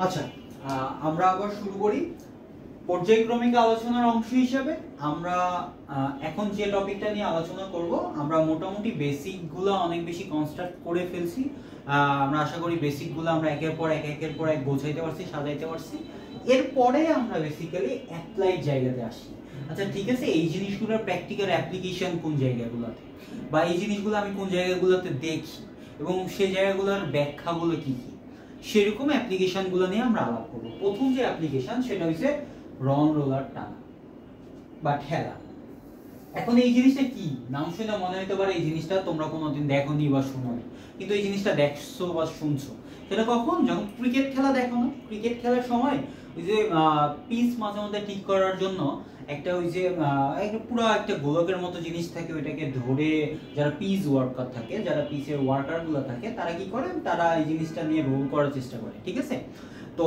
আচ্ছা, আমরা আবার শুরু করি। পর্যায়ক্রমিক আলোচনার অংশ হিসেবে আমরা এখন যে টপিকটা নিয়ে আলোচনা করব, আমরা মোটামুটি বেসিকগুলো অনেক বেশি কনস্ট্রাক্ট করে ফেলছি। আমরা আশা করি বেসিকগুলো আমরা একের পর এক বোঝাইতে পারছি, সাজাইতে পারছি। এরপরে আমরা বেসিক্যালি অ্যাপ্লাইড জায়গাতে আসি। আচ্ছা ঠিক আছে, এই জিনিসগুলোর প্র্যাকটিক্যাল অ্যাপ্লিকেশন কোন জায়গাগুলোতে, বা এই জিনিসগুলো আমি কোন জায়গাগুলোতে দেখি এবং সেই জায়গাগুলোর ব্যাখ্যাগুলো কি কি, সেরকম অ্যাপ্লিকেশনগুলো নিয়ে আমরা আলাপ করব। প্রথম যে অ্যাপ্লিকেশন সেটা হচ্ছে রন রোলার টানা বা ঠেলা। এখন এই জিনিসটা কি, নাম শুনে মনে হতে পারে এই জিনিসটা তোমরা কোনোদিন দেখোনি বা শুনোনি, কিন্তু এই জিনিসটা দেখছো বা শুনছো সেটা কখন, যখন ক্রিকেট খেলা দেখো না। ক্রিকেট খেলার সময় ওই যে পিচ মাঝে মধ্যে ঠিক করার জন্য একটা ওই যে পুরো একটা গোলকের মতো জিনিস থাকে, ওইটাকে ধরে যারা পিচ ওয়ার্কার থাকে, যারা পিচের ওয়ার্কার গুলো থাকে, তারা কি করে, তারা এই জিনিসটা নিয়ে রোল করার চেষ্টা করে। ঠিক আছে, তো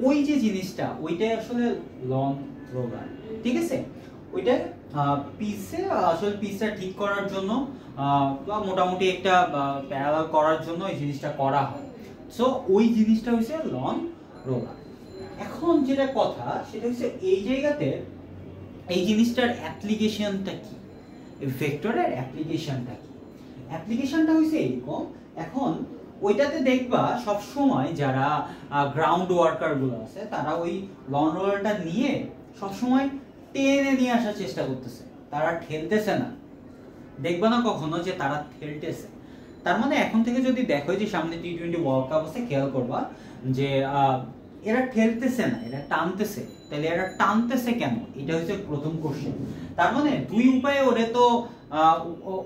ওই যে জিনিসটা ওইটাই আসলে লং রোলার। ঠিক আছে, ওইটা পিচে আসলে পিচটা ঠিক করার জন্য বা মোটামুটি একটা প্যারালাল করার জন্য এই জিনিসটা করা হয়। সো ওই জিনিসটা হচ্ছে লং রোলার। এখন যেটা কথা সেটা হচ্ছে এই জায়গাতে এই জিনিসটার অ্যাপ্লিকেশনটা কি, ভেক্টরের অ্যাপ্লিকেশনটা কি। অ্যাপ্লিকেশনটা হচ্ছে এরকম, এখন ওইটাতে দেখবা সব সময় যারা গ্রাউন্ড ওয়ার্কার গুলো আছে তারা ওই লং রোলারটা নিয়ে সব সময় টেনে নিয়ে আসার চেষ্টা করতেছে, তারা ঠেলতেছে না। দেখবা না কখনো যে তারা ঠেলতেছে। তার মানে এখন থেকে যদি দেখো যে সামনে টি-20 ওয়ার্ল্ড কাপ আছে, খেয়াল করবা যে এরা ঠেলতেছে না, এরা টানতেছে। তাহলে এরা টানতেছে কেন, এটা হচ্ছে প্রথম কোশ্চেন। তার মানে দুই উপায়ে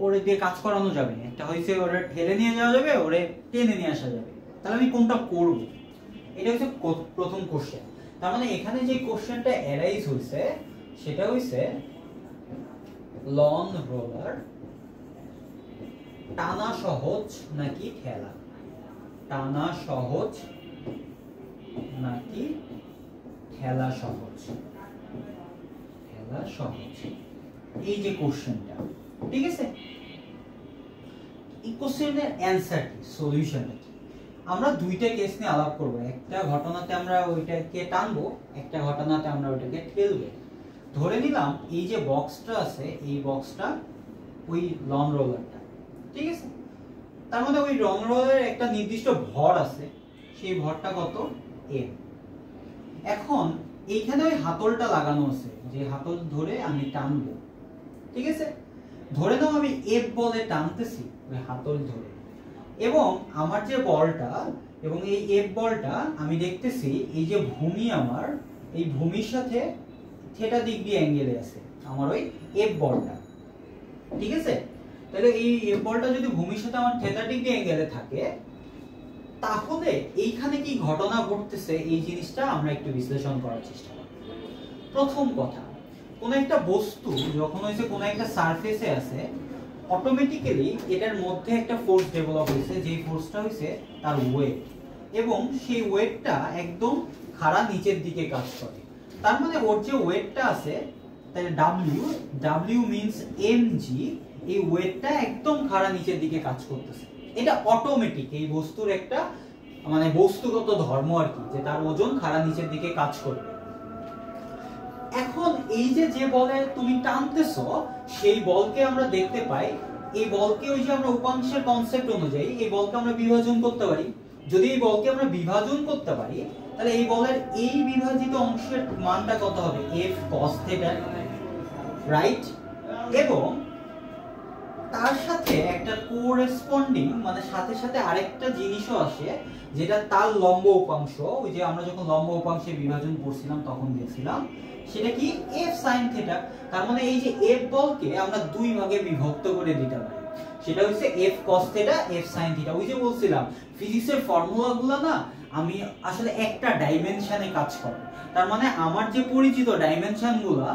ওরে দিয়ে কাজ করানো যাবে। একটা হচ্ছে ওরে ঠেলে নিয়ে যাওয়া যাবে, ওরে টেনে নিয়ে আসা যাবে। তাহলে আমি কোনটা করব, এটা হচ্ছে প্রথম কোশ্চেন। তার মানে এখানে যে কোশ্চেনটা অ্যারাইজ হইছে সেটা হইছে লং রোলার টানা সহজ নাকি ঠেলা, টানা সহজ নাকি ঠেলা সহজ, ঠেলা সহজ। এই যে কোশ্চেনটা, ঠিক আছে, এই কোশ্চেনের অ্যানসার কি, সলিউশনটা কি। আমরা দুইটা কেস নিয়ে আলাপ করব। একটা ঘটনাতে আমরা ওইটাকে টানবো, একটা ঘটনাতে আমরা ওইটাকে ঠেলবো। ধরে নিলাম এই যে বক্সটা আছে, এই বক্সটা ওই লং রোলারটা, ঠিক আছে। তার মধ্যে ওই লং রোলারের একটা নির্দিষ্ট ভর আছে, সেই ভরটা কত, m। এখন এইখানে ওই হাতলটা লাগানো আছে, যে হাতল ধরে আমি টানবো। ঠিক আছে, ধরে নাও আমি F বলে টানতেছি ওই হাতল ধরে, এবং আমার যে বলটা এবং এই F বলটা আমি দেখতেছি এই যে ভূমি, আমার এই ভূমির সাথে থিটা ডিগ্রি অ্যাঙ্গেলে আছে আমার ওই F বলটা। ঠিক আছে, তাহলে এই F বলটা যদি ভূমির সাথে আমার থিটা ডিগ্রি অ্যাঙ্গেলে থাকে, তাহলে এইখানে কি ঘটনা ঘটতেছে এই জিনিসটা আমরা একটু বিশ্লেষণ করার চেষ্টা করব। প্রথম কথা, কোন একটা বস্তু যখন হইছে কোন একটা সারফেসে আছে, অটোমেটিক্যালি এটার মধ্যে একটা ফোর্স ডেভেলপ হইছে, যেই ফোর্সটা হইছে তার ওয়েট, এবং সেই ওয়েটটা একদম খাড়া নিচের দিকে কাজ করে। তার মানে ওর যে ওয়েটটা আছে, তাহলে W মিন্স mg, এই ওয়েটটা একদম খাড়া নিচের দিকে কাজ করতেছে। এটা অটোমেটিক, এই বস্তুর একটা মানে বস্তুগত ধর্ম আর কি, যে তার ওজন খাড়া নিচের দিকে কাজ করবে। এখন এই যে বলে তুমি টানতেছো, সেই বলকে আমরা দেখতে পাই, এই বলকে ওই যে আমরা উপাংশের কনসেপ্ট অনুযায়ী এই বলকে আমরা বিভাজন করতে পারি। যদি এই বলকে আমরা বিভাজন করতে পারি, তাহলে এই বলের এই বিভাজিত অংশের মানটা কত হবে, F cos θ, রাইট। এবং তার সাথে একটা কোরেসপন্ডিং মানে সাথে সাথে আরেকটা জিনিসও আসে, যেটা তার লম্ব উপাংশ, ওই যে আমরা যখন লম্ব উপাংশে বিভাজন করছিলাম তখন দেখছিলাম, সেটা কি F sin θ। তার মানে এই যে F বলকে আমরা দুই ভাগে বিভক্ত করে দিতে পারি, সেটা হচ্ছে F cos θ, F sin θ। ওই যে বলছিলাম ফিজিক্সের ফর্মুলাগুলো না আমি আসলে একটা ডাইমেনশনে কাজ করে। তার মানে আমার যে পরিচিত ডাইমেনশনগুলো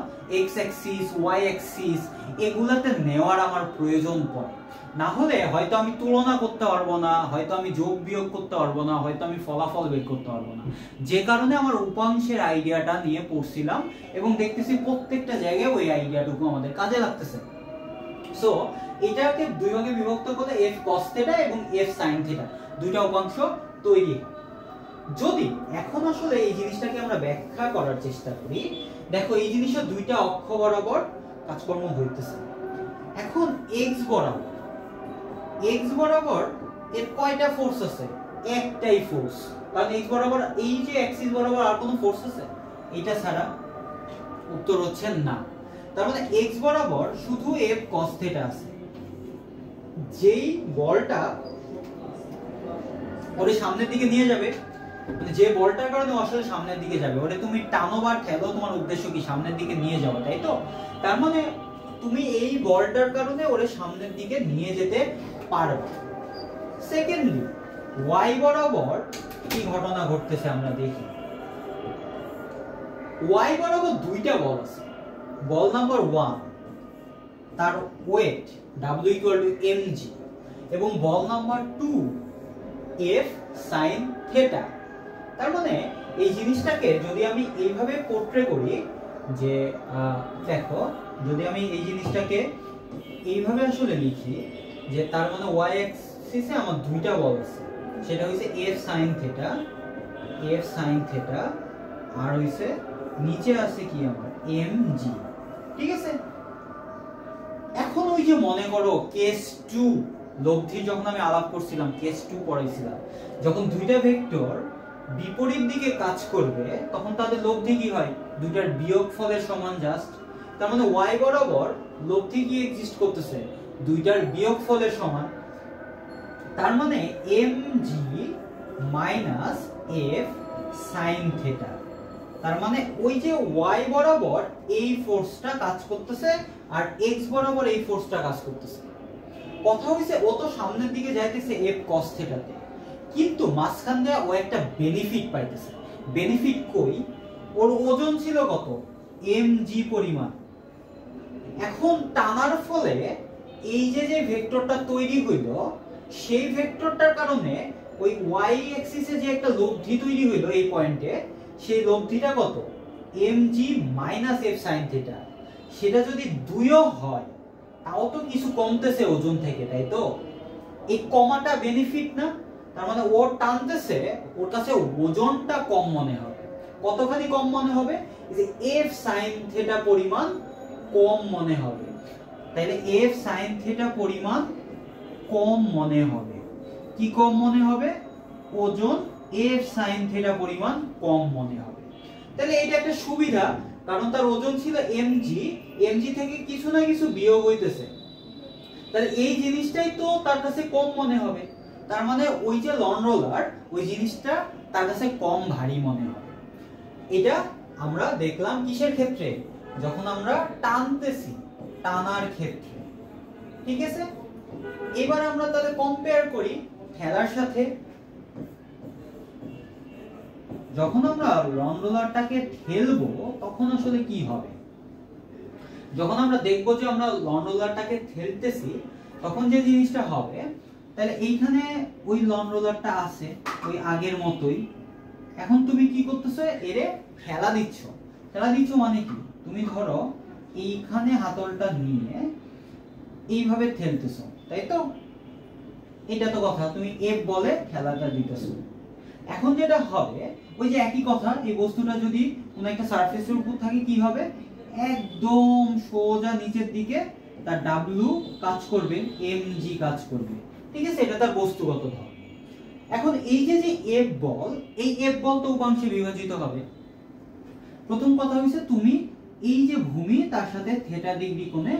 x অ্যাক্সিস, y অ্যাক্সিস, এগুলাতে নেওয়ার আমার প্রয়োজন পড়ে। না হলে হয়তো আমি তুলনা করতে পারবো না, হয়তো আমি যোগ বিয়োগ করতে পারবো না, হয়তো আমি ফলাফল বের করতে পারবো না। যে কারণে আমার উপাংশের আইডিয়াটা নিয়ে পড়ছিলাম এবং দেখতেছি প্রত্যেকটা জায়গায় ওই আইডিয়াটুকু আমাদের কাজে লাগতেছে। সো এটাকে দুই ভাগে বিভক্ত করলে F cos θ এবং F sin θ দুইটা উপাংশ তৈরি হয়। যদি এখন আসলে এই জিনিসটাকে আমরা ব্যাখ্যা করার চেষ্টা করি, দেখো এই জিনিসের দুইটা অক্ষ বরাবর কাজকর্ম হইতেছে। এখন এক্স বরাবর এর কয়টা ফোর্স আছে? একটাই ফোর্স। কারণ এক্স বরাবর এই যে অ্যাক্সিস বরাবর আর কোনো ফোর্স আছে? এটা ছাড়া উত্তর হচ্ছে না। তার মানে এক্স বরাবর শুধু এফ কস থিটা আছে। যেই বলটা ওরে সামনের দিকে নিয়ে যাবে, মানে যে বলটার কারণে আসলে সামনের দিকে যাবে, ওরে তুমি টানো বা ঠেলো, তোমার উদ্দেশ্য কি সামনের দিকে নিয়ে যাওয়া, তাই তো? তার মানে তুমি এই বলটার কারণে ওরে সামনের দিকে নিয়ে যেতে পারবে। সেকেন্ডলি ওয়াই বরাবর কি ঘটনা ঘটতেছে আমরা দেখি। ওয়াই বরাবর দুইটা বল আছে। বল নাম্বার 1 তার ওয়েট W = mg এবং বল নাম্বার 2 F sin থিটা। তার মানে এই জিনিসটাকে যদি আমি এইভাবে পোর্ট্রে করি যে দেখো, যদি আমি এই জিনিসটাকে এইভাবে আসলে লিখি যে তার মানে y অ্যাক্সিসে আমার দুইটা বল আছে, সেটা হইছে F sin থিটা আর হইছে নিচে আছে কি আমার mg। ঠিক আছে, এখন ওই যে মনে করো কেস 2 লব্ধি যখন আমি আলাপ করছিলাম, কেস 2 পড়াইছিলাম, যখন দুইটা ভেক্টর বিপরীত দিকে কাজ করবে তখন তাদের লব্ধি কি হয়? দুইটার বিয়োগফলের সমান জাস্ট। তার মানে y বরাবর লব্ধি কি এক্সিস্ট করতেছে? দুইটার বিয়োগফলের সমান। তার মানে mg minus f sin theta. তার মানে ওই যে y বরাবর এই ফোর্সটা কাজ করতেছে আর x বরাবর এই ফোর্সটা কাজ করতেছে। কথা হইছে ও তো সামনের দিকে যাইতেছে f cos থিটাতে, কিন্তু মাঝখান দিয়ে ও একটা বেনিফিট পাইতেছে। বেনিফিট কই? ওর ওজন ছিল কত? mg পরিমাণ। এখন টানার ফলে এই যে ভেক্টরটা তৈরি হইল, সেই ভেক্টরটার কারণে ওই y অ্যাক্সিসে যে একটা লব্ধি তৈরি হইল এই পয়েন্টে, সেই লব্ধিটা কত? mg minus f sin theta. সেটা যদি 2ও হয় তাও তো কিছু কমতেছে ওজন থেকে, তাই তো? এই কমাটা বেনিফিট না? তার মানে ও টানতেছে, ওর কাছে ওজনটা কম মনে হবে। কতখানি কম মনে হবে? যে f sin থিটা পরিমাণ কম মনে হবে। তাইলে f sin থিটা পরিমাণ কম মনে হবে। কি কম মনে হবে? ওজন f sin থিটা পরিমাণ কম মনে হবে। তাহলে এটা একটা সুবিধা, কারণ তার ওজন ছিল mg থেকে কিছু না কিছু বিয়োগ হইতেছে, তাহলে এই জিনিসটাই তো তার কাছে কম মনে হবে। তার মানে ওই যে লন রোলার, ওই জিনিসটা তার কাছে কম ভারী মনে হবে। এটা আমরা দেখলাম কিসের ক্ষেত্রে? যখন আমরা টানতেছি, টানার ক্ষেত্রে। ঠিক আছে, এবার আমরা তাহলে কম্পেয়ার করি ঠেলার সাথে। যখন আমরা লন রোলারটাকে ঠেলবো তখন আসলে কি হবে? যখন আমরা দেখবো যে আমরা লন রোলারটাকে ঠেলতেছি তখন যে জিনিসটা হবে, তাহলে এইখানে ওই লন রোলারটা আছে ওই আগের মতোই। এখন তুমি কি করতেছো? এরে ঠেলা দিচ্ছ। ঠেলা দিচ্ছ মানে কি? তুমি ধরো এইখানে হাতলটা নিয়ে এইভাবে ঠেলতেছো, তাই তো? এটা তো কথা, তুমি এফ বলে ঠেলাটা দিতেছো। এখন যেটা হবে, ওই যে একই কথা, এই বস্তুটা যদি কোনো একটা সারফেসের উপর থাকে কি হবে? একদম সোজা নিচের দিকে তার W কাজ করবে, mg কাজ করবে। ঠিক আছে, এটা তার বস্তুগত ধর্ম। এখন এই যে F বল, এই F বল তো উপাংশে বিভাজিত হবে। প্রথম কথা হইছে তুমি এই যে ভূমি তার সাথে থিটা ডিগ্রি কোণে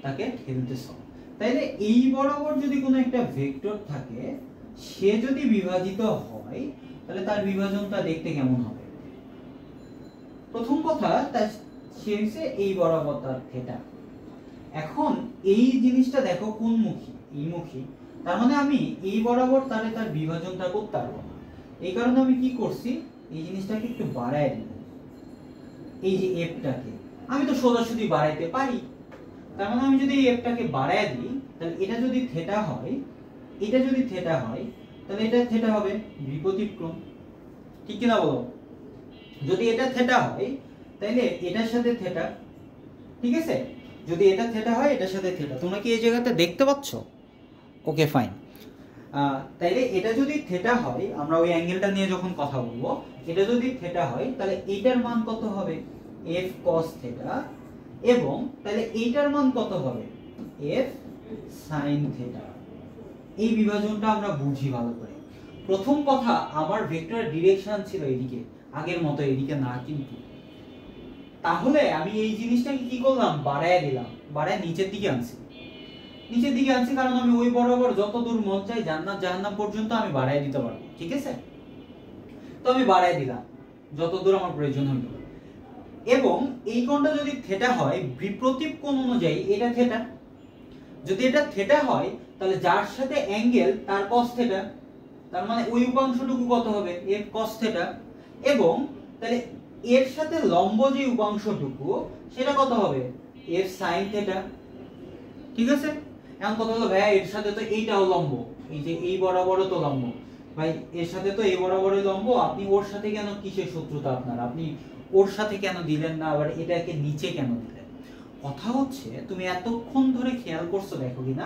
তাকে ঠেলতেছো। তাইলে এই বরাবর যদি কোনো একটা ভেক্টর থাকে, সে যদি বিভাজিত হয় তাহলে তার বিভাজনটা দেখতে কেমন হবে? প্রথম কথা, সে হইছে এই বরাবর তার থিটা। এখন এই জিনিসটা দেখো কোন মুখী? এই মুখী। তার মানে আমি এই বরাবর তার বিভাজনটা করতে পারবো না। এই কারণে আমি কি করছি? এই জিনিসটাকে একটু বাড়ায় দিব। এই যে এফটাকে আমি তো সোজাসুজি বাড়াইতে পারি। তার মানে আমি যদি এই এফটাকে বাড়ায় দিই, তাহলে এটা যদি থিটা হয়, এটা যদি থিটা হয়, তাহলে এটা থিটা হবে বিপরীতক্রম। ঠিক কি না বলো? যদি এটা থিটা হয় তাহলে এটার সাথে থিটা। ঠিক আছে, যদি এটা থিটা হয় এটার সাথে থিটা। তোমরা কি এই জায়গাতে দেখতে পাচ্ছ? ওকে, ফাইন। তাইলে এটা যদি থিটা হয়, আমরা ওই অ্যাঙ্গেলটা নিয়ে যখন কথা বলবো, এটা যদি থিটা হয় তাহলে এইটার মান কত হবে f cos থিটা, এবং তাহলে এইটার মান কত হবে f sin থিটা। এই বিভাজনটা আমরা বুঝি ভালো করে। প্রথম কথা, আমার ভেক্টরের ডিরেকশন ছিল এদিকে, আগের মতো এদিকে না কিন্তু। তাহলে আমি এই জিনিসটাকে কি করলাম, বাড়ায় দিলাম, বাড়ায় নিচের দিকে আনছি। নিচের দিকে আনছি কারণ আমি ওই বরাবর যত দূর মন চাই জান্নাত জাহান্নাম পর্যন্ত আমি বাড়ায় দিতে পারবো, ঠিক আছে? তো আমি বাড়ায় দিলাম যত দূর আমার প্রয়োজন হইল। এবং এই কোণটা যদি থিটা হয়, বিপরীত কোণ অনুযায়ী এটা থিটা। যদি এটা থিটা হয় তাহলে যার সাথে অ্যাঙ্গেল তার cos থিটা, তার মানে ওই উপাংশটুকু কত হবে f cos থিটা, এবং তাহলে এর সাথে লম্ব যে উপাংশটুকু সেটা কত হবে f sin থিটা, ঠিক আছে? এখন কথা হলো ভাই এর সাথে তো এইটাও লম্ব, এই যে এই বরাবরও তো লম্ব, ভাই এর সাথে তো এই বরাবরই লম্ব, আপনি ওর সাথে কেন কিসের শত্রুতা আপনার, আপনি ওর সাথে কেন দিলেন না, আবার এটাকে নিচে কেন দিলেন? কথা হচ্ছে তুমি এতক্ষণ ধরে খেয়াল করছো দেখো কিনা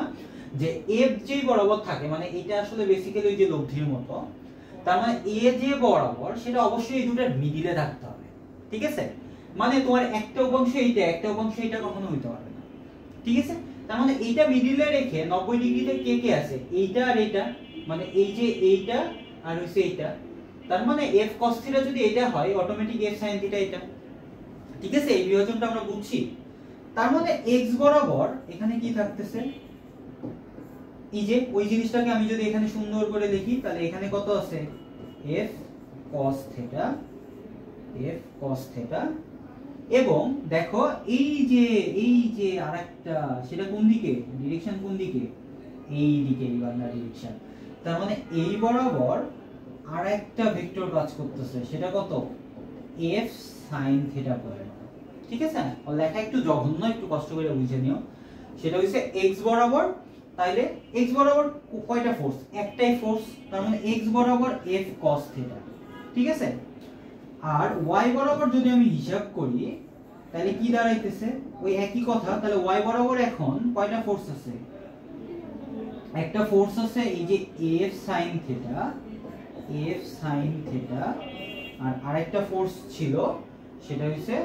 যে f যেই বরাবর থাকে, মানে এটা আসলে বেসিক্যালি ওই যে লব্ধির মতো, তার মানে a যে বরাবর সেটা অবশ্যই এই দুটোর মিডিলে থাকতে হবে, ঠিক আছে? মানে তোমার একটা উপাংশ এইটা, একটা উপাংশ এটা কখনো হইতে পারবে না, ঠিক আছে? তার মানে এইটা মিডিলে রেখে 90 ডিগ্রিতে কে কে আছে, এইটা আর এইটা, মানে এই যে এইটা আর হইছে এইটা, তার মানে f cos থিটা যদি এটা হয় অটোমেটিক f sin থিটা এটা, ঠিক আছে? এই বিভাজনটা আমরা বুঝছি। তার মানে x বরাবর এখানে কি থাকতেছে, এই যে ওই জিনিসটাকে আমি যদি এখানে সুন্দর করে লিখি তাহলে এখানে কত আছে f cos theta, f cos theta, এবং দেখো এই যে আরেকটা, সেটা কোন দিকে, ডিরেকশন কোন দিকে, এই দিকে, এই বাংলা ডিরেকশন। তার মানে এই বরাবর আরেকটা ভেক্টর কাজ করতেছে, সেটা কত f sin থিটা করে, ঠিক আছে? আর লেখা একটু জঘন্য, একটু কষ্ট করে বুঝে নিও। সেটা হচ্ছে x বরাবর, তাইলে x বরাবর কয়টা ফোর্স, একটাই ফোর্স, তার মানে x বরাবর f cos থিটা, ঠিক আছে? আর y বরাবর যদি আমি হিসাব করি তাহলে কি দাঁড়াইতেছে, ওই একই কথা। তাহলে y বরাবর এখন কয়টা ফোর্স আছে, একটা ফোর্স আছে এই যে f sin theta, f sin theta, আর আরেকটা ফোর্স ছিল সেটা হচ্ছে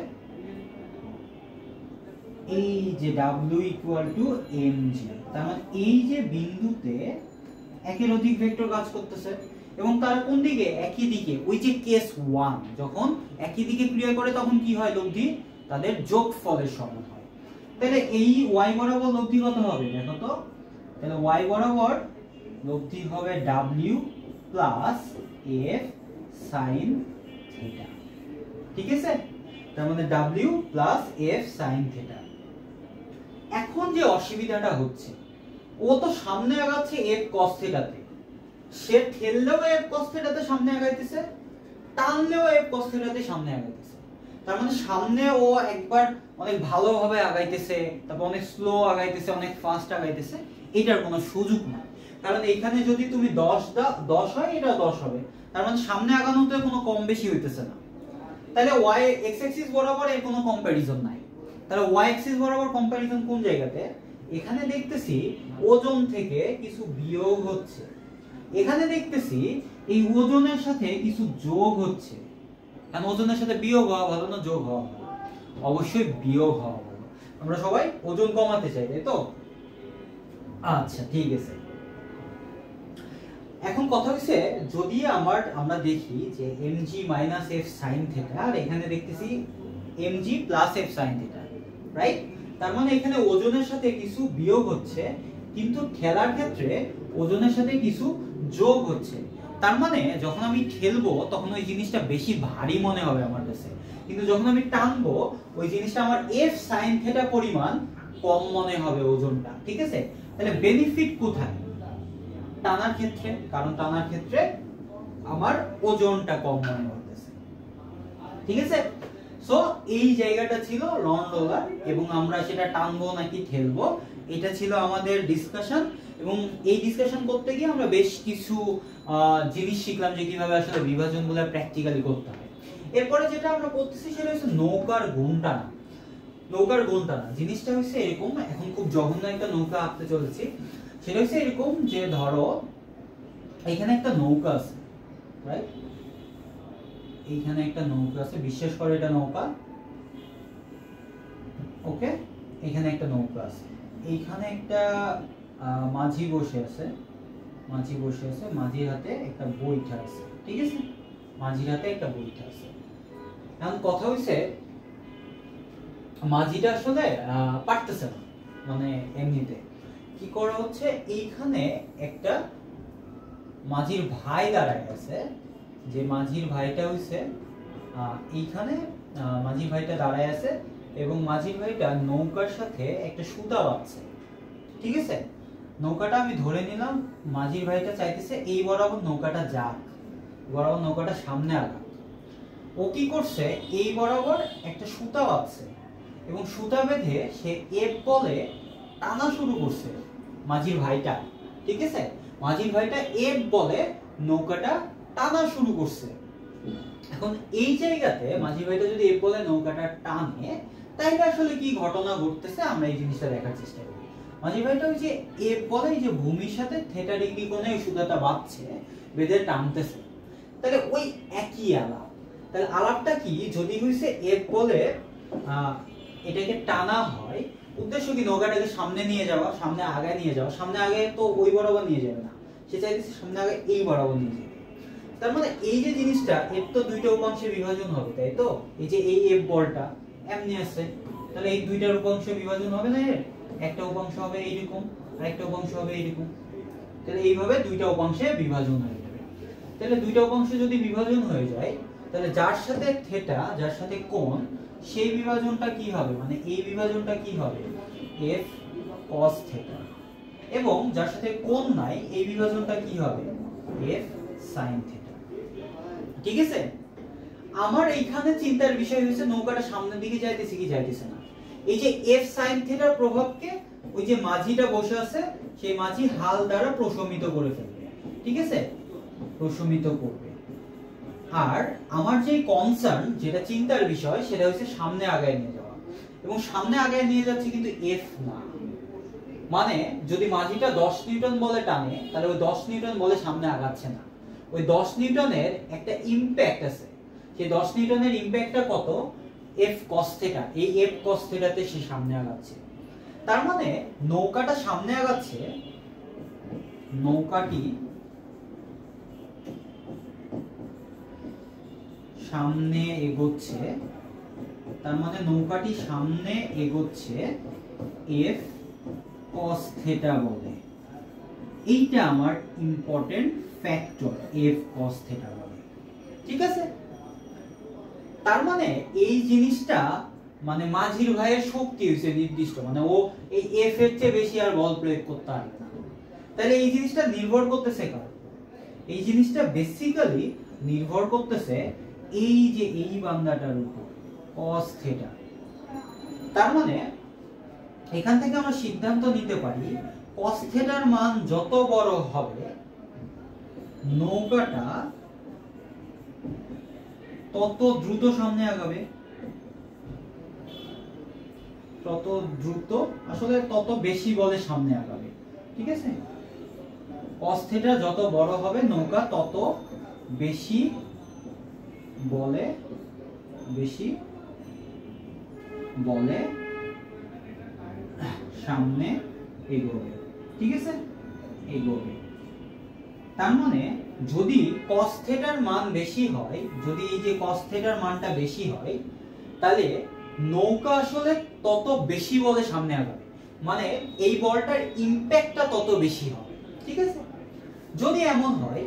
এই যে w mg। তার মানে এই যে বিন্দুতে একের অধিক ভেক্টর কাজ করতেছে, এবং তারা কোন দিকে, একই দিকে। ওই যে কেস 1, যখন একই দিকে ক্রিয়া করে তখন কি হয়, লব্ধি তাদের যোগফলের সমান হয়। তাহলে এই y বরাবর লব্ধি কত হবে দেখো তো, তাহলে y বরাবর লব্ধি হবে w plus f sin theta, ঠিক আছে? তার মানে w plus f sin theta. এখন যে অসুবিধাটা হচ্ছে, ও তো সামনে আগাচ্ছে f cos থিটাতে, সে ঠেললেও f cos থিটাতে সামনে আগাইতেছে, টানলেও f cos থিটাতে সামনে আগাইতেছে। তার মানে সামনে ও একবার অনেক ভালোভাবে আগাইতেছে, তারপর অনেক স্লো আগাইতেছে, অনেক ফাস্ট আগাইতেছে, এটার কোনো সুযোগ নাই। কারণ এখানে যদি তুমি 10 হয়, এটা 10 হবে, তার মানে সামনে আগানোতে কোনো কম বেশি হইতেছে না। তাহলে y x অ্যাক্সিস বরাবর এর কোনো কম্পারিজন নাই। তাহলে y অ্যাক্সিস বরাবর কম্পারিজন কোন জায়গাতে, এখানে দেখতেছি ওজন থেকে কিছু বিয়োগ হচ্ছে, এখানে দেখতেছি এই ওজনের সাথে কিছু যোগ হচ্ছে। কারণ ওজনের সাথে বিয়োগ হওয়া ভালো না যোগ হওয়া ভালো? অবশ্যই বিয়োগ হওয়া ভালো। আমরা সবাই ওজন কমাতে চাই, তাই তো? আচ্ছা ঠিক আছে। এখন কথা হচ্ছে, যদি আমরা দেখি যে mg minus f sin theta, আর এখানে দেখতেছি mg plus f sin theta, right? তার মানে এখানে ওজনের সাথে কিছু বিয়োগ হচ্ছে, কিন্তু ঠেলার ক্ষেত্রে ওজনের সাথে কিছু যোগ হচ্ছে। তার মানে যখন আমি ঠেলবো তখন ওই জিনিসটা বেশি ভারী মনে হবে আমার কাছে, কিন্তু যখন আমি টানবো ওই জিনিসটা আমার f sin থিটা পরিমাণ কম মনে হবে ওজনটা, ঠিক আছে? তাহলে বেনিফিট কোথায়, টানার ক্ষেত্রে, কারণ টানার ক্ষেত্রে আমার ওজনটা কম মনে হতেছে, ঠিক আছে? সো এই জায়গাটা ছিল রন রোলার, এবং আমরা সেটা টানবো নাকি ঠেলবো এটা ছিল আমাদের ডিসকাশন। এবং এই ডিসকাশন করতে গিয়ে আমরা বেশ কিছু জিনিস শিখলাম যে কিভাবে আসলে বিভাজনগুলো প্র্যাকটিক্যালি করতে হয়। এরপরে যেটা আমরা করতেছি সেটা হচ্ছে নৌকার গুণ টানা। নৌকার গুণ টানা জিনিসটা হচ্ছে এরকম, এখন খুব জঘন্য একটা নৌকা আঁকতে চলেছি। সেটা হচ্ছে এরকম যে ধরো এখানে একটা নৌকা আছে, রাইট? এইখানে একটা নৌকা আছে, বিশ্বাস করে এটা নৌকা, ওকে? এখানে একটা নৌকা আছে, এইখানে একটা মাঝি বসে আছে, মাঝির হাতে একটা বৈঠা আছে, ঠিক আছে? মাঝির হাতে একটা বৈঠা আছে। এখন কথা হইছে মাঝিটা আসলে পারতেছে না, মানে এমনিতে কি করা হচ্ছে, এইখানে একটা মাঝির ভাই দাঁড়ায় আছে, যে মাঝির ভাইটা হইছে এইখানে মাঝির ভাইটা দাঁড়ায় আছে, এবং মাঝির ভাইটা নৌকার সাথে একটা সুতা বাঁধছে, ঠিক আছে? নৌকাটা আমি ধরে নিলাম, মাঝির ভাইটা চাইতেছে এই বরাবর নৌকাটা যাক, বরাবর নৌকাটা সামনে আগাক। ও কি করছে, এই বরাবর একটা সুতা বাঁধছে, এবং সুতা বেঁধে সে এফ বলে টানা শুরু করছে মাঝির ভাইটা, ঠিক আছে? মাঝির ভাইটা এফ বলে নৌকাটা টানা শুরু করছে। এখন এই জায়গাতে মাঝির ভাইটা যদি এফ বলে নৌকাটা টানে, তাইলে আসলে কি ঘটনা ঘটতেছে আমরা এই জিনিসটা দেখার চেষ্টা করি। মাঝির ভাইটা ওই যে এফ বলে এই যে ভূমির সাথে থিটা ডিগ্রি কোণে এই সুতাটা বাঁধছে, বেঁধে টানতেছে, তাহলে ওই একই আলাপ। তাহলে আলাপটা কি, যদি হইছে এফ বলে এটাকে টানা হয়, উদ্দেশ্য কি নৌকাটাকে সামনে নিয়ে যাওয়া, সামনে আগায় নিয়ে যাওয়া, সামনে আগে তো ওই বরাবর নিয়ে যাবে না, সে চাইতেছে সামনে আগে এই বরাবর নিয়ে যাবে। তার মানে এই যে জিনিসটা, এফ তো দুইটা উপাংশে বিভাজন হবে, তাই তো? এই যে এই এফ বলটা এমনি আছে, তাহলে এই দুইটার উপাংশে বিভাজন হবে না, এর একটা উপাংশ হবে এইরকম আর একটা উপাংশ হবে এইরকম, তাহলে এইভাবে দুইটা উপাংশে বিভাজন হয়ে যাবে। তাহলে দুইটা উপাংশ যদি বিভাজন হয়ে যায়, তাহলে যার সাথে থিটা, যার সাথে কোণ, সেই বিভাজনটা কি হবে, মানে এই বিভাজনটা কি হবে, f cos থিটা, এবং যার সাথে কোণ নাই, এই বিভাজনটা কি হবে, f sin থিটা, ঠিক আছে? আমার এইখানে চিন্তার বিষয় হচ্ছে নৌকাটা সামনের দিকে যাইতেছে কি যাইতেছে না। এই যে f sin থিটার প্রভাবকে ওই যে মাঝিটা বসে আছে, সেই মাঝি হাল দ্বারা প্রশমিত করে ফেলবে, ঠিক আছে? প্রশমিত করবে। আর আমার যে কনসার্ন, যেটা চিন্তার বিষয়, সেটা হচ্ছে সামনে আগায় নিয়ে যাওয়া, এবং সামনে আগায় নিয়ে যাচ্ছে কিন্তু এফ না। মানে যদি মাঝিটা 10 নিউটন বলে টানে, তাহলে ওই 10 নিউটন বলে সামনে আগাচ্ছে না, ওই 10 নিউটনের একটা ইমপ্যাক্ট আছে, সেই 10 নিউটনের ইমপ্যাক্টটা কত, এফ cos থিটা, এই এফ cos থিটাতে সে সামনে আগাচ্ছে। তার মানে নৌকাটা সামনে আগাচ্ছে, নৌকাটি সামনে এগোচ্ছে, তার মানে নৌকাটি সামনে এগোচ্ছে এফ cos থিটা বলে। এইটা আমার important factor, F cos theta বলে, ঠিক আছে? তার মানে এই জিনিসটা, মানে মাঝির ভাইয়ের শক্তি হইছে নির্দিষ্ট, মানে ও এই এফ এর চেয়ে বেশি আর বল প্রয়োগ করতে পারবে না। তাহলে এই জিনিসটা নির্ভর করতেছে কার? এই জিনিসটা বেসিক্যালি নির্ভর করতেছে এই যে এই বান্দাটার উপর, cos থিটা। তার মানে এখান থেকে আমরা সিদ্ধান্ত নিতে পারি cos থিটার মান যত বড় হবে, নৌকাটা তত দ্রুত সামনে আগাবে, তত দ্রুত, আসলে তত বেশি বলে সামনে আগাবে, ঠিক আছে? cos থিটা যত বড় হবে, নৌকা তত বেশি বলে সামনে এগোবে, ঠিক আছে? এগোবে। তার মানে যদি cos থিটার মান বেশি হয়, যদি এই যে cos থিটার মানটা বেশি হয়, তাহলে নৌকা আসলে তত বেশি বলে সামনে আগাবে, মানে এই বলটার ইমপ্যাক্টটা তত বেশি হবে, ঠিক আছে? যদি এমন হয়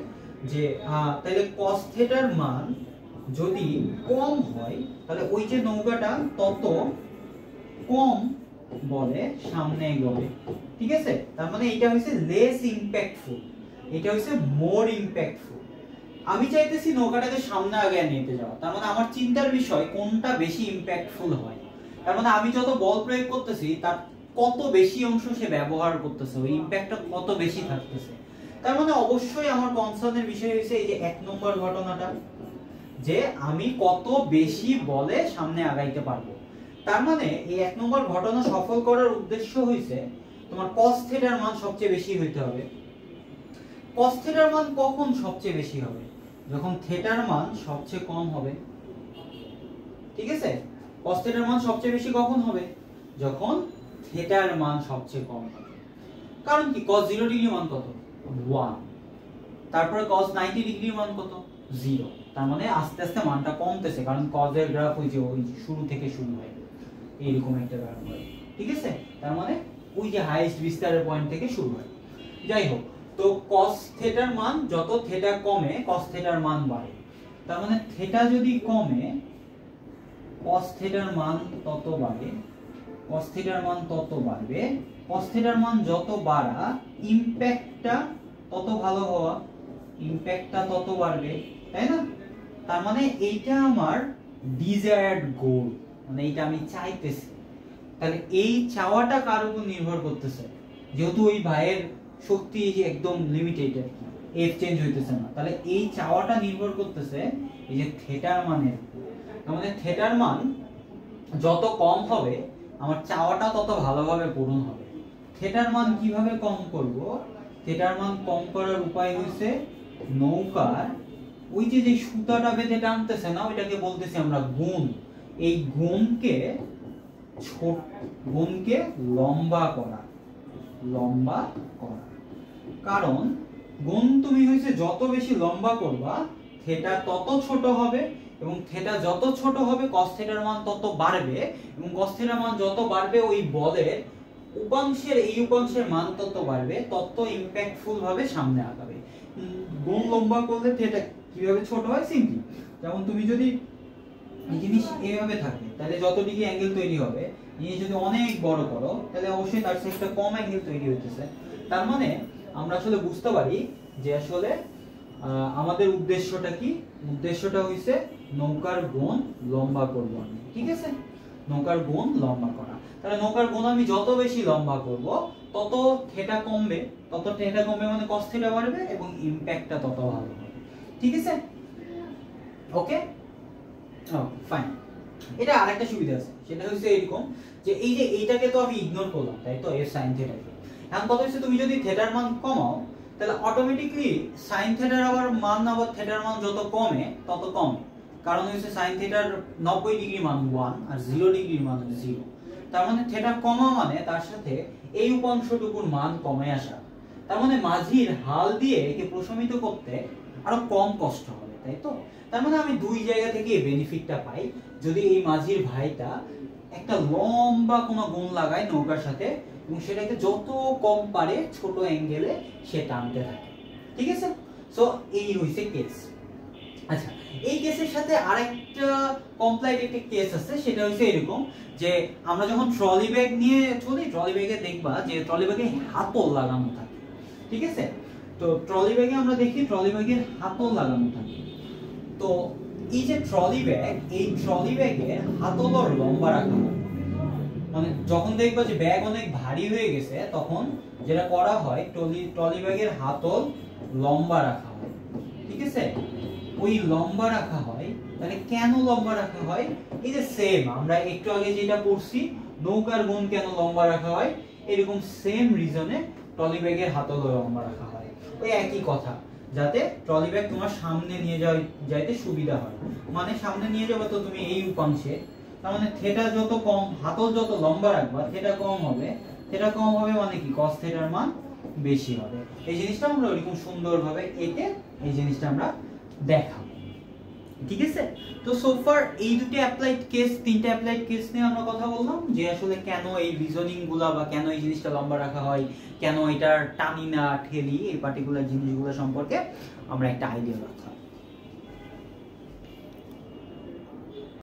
যে তাহলে cos থিটার মান যদি কম হয়, তাহলে ওই যে নৌকাটা তত কম বলে সামনে এগোবে, ঠিক আছে? তার মানে এটা হইছে লেস ইমপ্যাক্টফুল, এটা হইছে মোর ইমপ্যাক্টফুল। আমি চাইতেছি নৌকাটাকে সামনে আগায় নিতে যাওয়া, তার মানে আমার চিন্তার বিষয় কোনটা বেশি ইমপ্যাক্টফুল হয়। তার মানে আমি যত বল প্রয়োগ করতেছি তার কত বেশি অংশ সে ব্যবহার করতেছে, ওই ইমপ্যাক্টটা কত বেশি থাকতেছে। তার মানে অবশ্যই আমার কনসার্নের বিষয় হইছে এই যে 1 নম্বর ঘটনাটা, যে আমি কত বেশি বলে সামনে আগাইতে পারবো। তার মানে এই 1 নম্বর ঘটনা সফল করার উদ্দেশ্য হইছে তোমার cos থিটার মান সবচেয়ে বেশি হইতে হবে। cos থিটার মান কখন সবচেয়ে বেশি হবে? যখন থিটার মান সবচেয়ে কম হবে। ঠিক আছে, cos থিটার মান সবচেয়ে বেশি কখন হবে? যখন থিটার মান সবচেয়ে কম হবে। কারণ কি, cos 0 ডিগ্রি মান কত? 1। তারপরে cos 90 ডিগ্রি মান কত? 0। তার মানে আস্তে আস্তে মানটা কমতেছে, কারণ cos এর গ্রাফ ওই যে ওই শুরু থেকে শুরু হয়, এইরকম একটা গ্রাফ হয়। ঠিক আছে, তার মানে ওই যে হাইয়েস্ট বিস্তারের পয়েন্ট থেকে শুরু হয়। যাই হোক, তো cos থিটার মান যত থিটা কমে cos থিটার মান বাড়ে। তার মানে থিটা যদি কমে cos থিটার মান তত বাড়ে, cos থিটার মান তত বাড়বে। cos থিটার মান যত বাড়া, ইমপ্যাক্টটা তত ভালো হওয়া, ইমপ্যাক্টটা তত বাড়বে, তাই না? তার মানে এইটা আমার ডিজায়ার্ড গোল, মানে এইটা আমি চাইতেছি। তাহলে এই চাওয়াটা কার উপর নির্ভর করতেছে? যেহেতু ওই ভাইয়ের শক্তি একদম লিমিটেড, এফ চেঞ্জ হইতেছে না, তাহলে এই চাওয়াটা নির্ভর করতেছে এই যে থিটার মানের। তার মানে থিটার মান যত কম হবে আমার চাওয়াটা তত ভালোভাবে পূরণ হবে। থিটার মান কিভাবে কম করব? থিটার মান কম করার উপায় হইছে নৌকার ওই যে যে সুতাটা বেঁধে টানতেছে না, ওইটাকে বলতেছি আমরা গুণ। এই গুণকে লম্বা করা, লম্বা করা। কারণ গুণ তুমি হইছে যত বেশি লম্বা করবা থিটা তত ছোট হবে, এবং থিটা যত ছোট হবে cos থিটার মান তত বাড়বে, এবং cos থিটার মান যত বাড়বে ওই বলের উপাংশের এই উপাংশের মান তত বাড়বে, তত ইমপ্যাক্টফুল ভাবে সামনে আগাবে। গুণ লম্বা করলে থিটা কিভাবে ছোট হয়? সিম্পলি যেমন তুমি যদি এই জিনিস এইভাবে থাকে, তাহলে যত ডিগ্রি অ্যাঙ্গেল তৈরি হবে, জিনিস যদি অনেক বড় করো তাহলে অবশ্যই তার চেয়ে একটা কম অ্যাঙ্গেল তৈরি হইতেছে। তার মানে আমরা আসলে বুঝতে পারি যে আসলে আমাদের উদ্দেশ্যটা কি? উদ্দেশ্যটা হইছে নৌকার গুণ লম্বা করব আমি। ঠিক আছে, নৌকার গুণ লম্বা করা। তাহলে নৌকার গুণ আমি যত বেশি লম্বা করব তত থিটা কমবে, তত থিটা কমবে মানে cos থিটা বাড়বে এবং ইমপ্যাক্টটা তত ভালো হবে। ঠিক আছে, ওকে, ফাইন। এটা আরেকটা সুবিধা আছে, সেটা হচ্ছে এরকম যে এই যে এইটাকে তো আমি ইগনোর করলাম, তাই তো, এর sin থিটাকে। এখন কথা হচ্ছে তুমি যদি থিটার মান কমাও তাহলে অটোমেটিকলি sin থিটার মান থিটার মান যত কমে তত কমে। কারণ হচ্ছে sin থিটার 90 ডিগ্রি মান 1 আর 0 ডিগ্রি মান 0। তার মানে থিটা কমা মানে তার সাথে এই উপাংশটুকুর মান কমে আসা। তার মানে মাঝির হাল দিয়ে একে প্রশমিত করতে আরো কম কষ্ট হবে, তাই তো? তার মানে আমি দুই জায়গা থেকে বেনিফিটটা পাই যদি এই মাঝির ভাইটা একটা লম্বা কোনো গুণ লাগায় নৌকার সাথে, এবং সেটাকে যত কম পারে ছোট অ্যাঙ্গেলে সে টানতে থাকে। ঠিক আছে, সো এই হইছে কেস। আচ্ছা, এই কেসের সাথে আরেকটা কমপ্লিকেটেড কেস আছে, সেটা হইছে এরকম যে আমরা যখন ট্রলি ব্যাগ নিয়ে চলি, ট্রলি ব্যাগে দেখবা যে ট্রলি ব্যাগে হাতল লাগানো থাকে। ঠিক আছে, তো ট্রলি ব্যাগে আমরা দেখি ট্রলি ব্যাগের হাতল লাগানো থাকে। তো এই যে ট্রলি ব্যাগ, এই ট্রলি ব্যাগের হাতল লম্বা রাখা হয়। মানে যখন দেখবা যে ব্যাগ অনেক ভারী হয়ে গেছে তখন যেটা করা হয় ট্রলি ব্যাগের হাতল লম্বা রাখা হয়। ঠিক আছে, ওই লম্বা রাখা হয়। তাহলে কেন লম্বা রাখা হয়? এই যে সেম আমরা একটু আগে যেটা পড়ছি নৌকার গুণ কেন লম্বা রাখা হয়, এরকম সেম রিজনে ট্রলি ব্যাগের হাতল লম্বা রাখা হয়। ওই একই কথা, যাতে ট্রলি ব্যাগ তোমার সামনে নিয়ে যাইতে সুবিধা হয়। মানে সামনে নিয়ে যাবে তো তুমি এই উপাংশে, তার মানে থিটা যত কম, হাতল যত লম্বা রাখবা থিটা কম হবে। থিটা কম হবে মানে কি, cos থিটার মান বেশি হবে। এই জিনিসটা আমরা এরকম সুন্দরভাবে এঁকে এই জিনিসটা আমরা দেখাবো। ঠিক আছে, তো সো ফার এই দুটো অ্যাপ্লাইড কেস, তিনটা অ্যাপ্লাইড কেস নিয়ে আমরা কথা বললাম যে আসলে কেন এই রিজনিং গুলা বা কেন এই জিনিসটা লম্বা রাখা হয়, কেন এটার টানি না ঠেলি, এই পার্টিকুলার জিনিসগুলো সম্পর্কে আমরা একটা আইডিয়া রাখলাম।